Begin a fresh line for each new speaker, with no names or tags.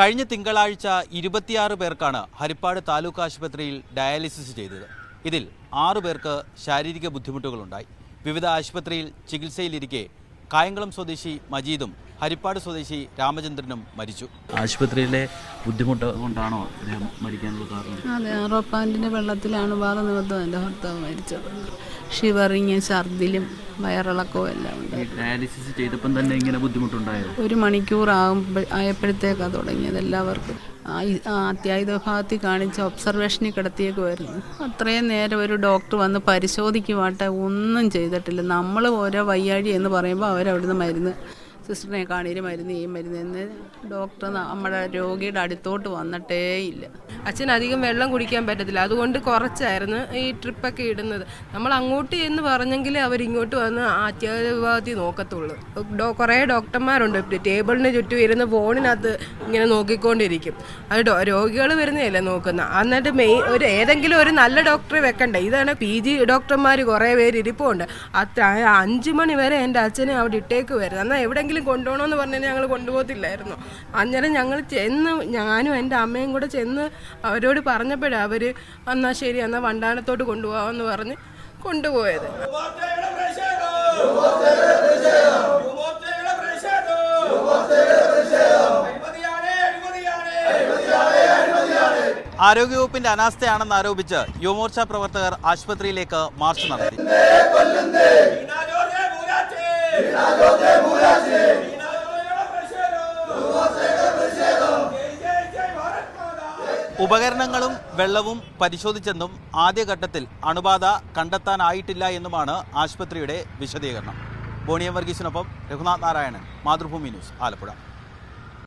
കഴിഞ്ഞ തിങ്കളാഴ്ച 26 പേർക്കാണ് ഹരിപ്പാട് താലൂക്ക് ആശുപത്രിയിൽ ഡയാലിസിസ് ചെയ്തത്. ഇതിൽ 6 പേർക്ക് ശാരീരിക ബുദ്ധിമുട്ടുകളുണ്ടായി. വിവിധ ആശുപത്രിയിൽ ചികിത്സയിലിരിക്കെ കായംകുളം സ്വദേശി മജീദും ഹരിപ്പാട് സ്വദേശി രാമചന്ദ്രനും മരിച്ചു. ആശുപത്രിയിലെ ബുദ്ധിമുട്ട് കൊണ്ടാണോ അദ്ദേഹം മരിക്കാനുള്ള കാരണം?
അതെ, ആറോപ്പാൻറ്റിൻ്റെ വെള്ളത്തിലാണ് ബാധ നിമിത്തം എൻ്റെ ഭർത്താവ് മരിച്ചത്. ഷിവറിങ്, ഛർദിലും വയറിളക്കവും എല്ലാം ഉണ്ട്.
ഡയാലിസിസ് ചെയ്തപ്പം തന്നെ ഇങ്ങനെ ബുദ്ധിമുട്ടുണ്ടായോ?
1 മണിക്കൂർ ആയപ്പോഴത്തേക്കാണ് തുടങ്ങിയത്. എല്ലാവർക്കും അത്യാഹിത വിഭാഗത്തിൽ കാണിച്ച് ഒബ്സർവേഷനിൽ കിടത്തിയേക്കുമായിരുന്നു. അത്രയും നേരം ഒരു ഡോക്ടർ വന്ന് പരിശോധിക്കുവാട്ടെ ഒന്നും ചെയ്തിട്ടില്ല. നമ്മൾ ഓരോ വയ്യാഴി എന്ന് പറയുമ്പോൾ അവരവിടുന്ന് മരുന്ന്, സിസ്റ്ററിനെ കാണീര് മരുന്ന്, ഈ മരുന്ന് എന്ന് ഡോക്ടർ നമ്മുടെ രോഗിയുടെ അടുത്തോട്ട് വന്നിട്ടേ ഇല്ല.
അച്ഛന് അധികം വെള്ളം കുടിക്കാൻ പറ്റത്തില്ല, അതുകൊണ്ട് കുറച്ചായിരുന്നു ഈ ട്രിപ്പൊക്കെ ഇടുന്നത്. നമ്മൾ അങ്ങോട്ട് എന്ന് പറഞ്ഞെങ്കിൽ അവരിങ്ങോട്ട് വന്ന് അത്യാഹിത വിഭാഗത്തിൽ നോക്കത്തുള്ളൂ. കുറേ ഡോക്ടർമാരുണ്ട്, ടേബിളിന് ചുറ്റും ഇരുന്ന് ഫോണിനകത്ത് ഇങ്ങനെ നോക്കിക്കൊണ്ടിരിക്കും. അത് രോഗികൾ വരുന്നതല്ലേ നോക്കുന്ന. എന്നിട്ട് ഏതെങ്കിലും ഒരു നല്ല ഡോക്ടറെ വെക്കണ്ടേ. ഇതാണ് PG ഡോക്ടർമാർ കുറേ പേര് ഇരിപ്പുണ്ട്. 5 മണി വരെ എൻ്റെ അച്ഛനെ അവിടെ ഇട്ടേക്ക് വരുന്നത്. എന്നാൽ എവിടെയെങ്കിലും കൊണ്ടുപോകണമെന്ന് പറഞ്ഞാൽ ഞങ്ങൾ കൊണ്ടുപോകത്തില്ലായിരുന്നു. അന്നേരം ഞങ്ങൾ ചെന്ന്, ഞാനും എൻ്റെ അമ്മയും കൂടെ ചെന്ന് അവരോട് പറഞ്ഞപ്പോഴാണ് അവർ എന്നാൽ ശരി എന്നാൽ വണ്ടാനത്തോട്ട് കൊണ്ടുപോകാമെന്ന് പറഞ്ഞ് കൊണ്ടുപോയത്.
ആരോഗ്യവകുപ്പിന്റെ അനാസ്ഥയാണെന്ന് ആരോപിച്ച് യുവമോർച്ച പ്രവർത്തകർ ആശുപത്രിയിലേക്ക് മാർച്ച് നടത്തി. ഉപകരണങ്ങളും വെള്ളവും പരിശോധിച്ചെന്നും ആദ്യഘട്ടത്തിൽ അണുബാധ കണ്ടെത്താനായിട്ടില്ല എന്നുമാണ് ആശുപത്രിയുടെ വിശദീകരണം. ബോണിയം വർഗീസിനൊപ്പം രഘുനാഥ് നാരായണൻ, മാതൃഭൂമി ന്യൂസ്, ആലപ്പുഴ.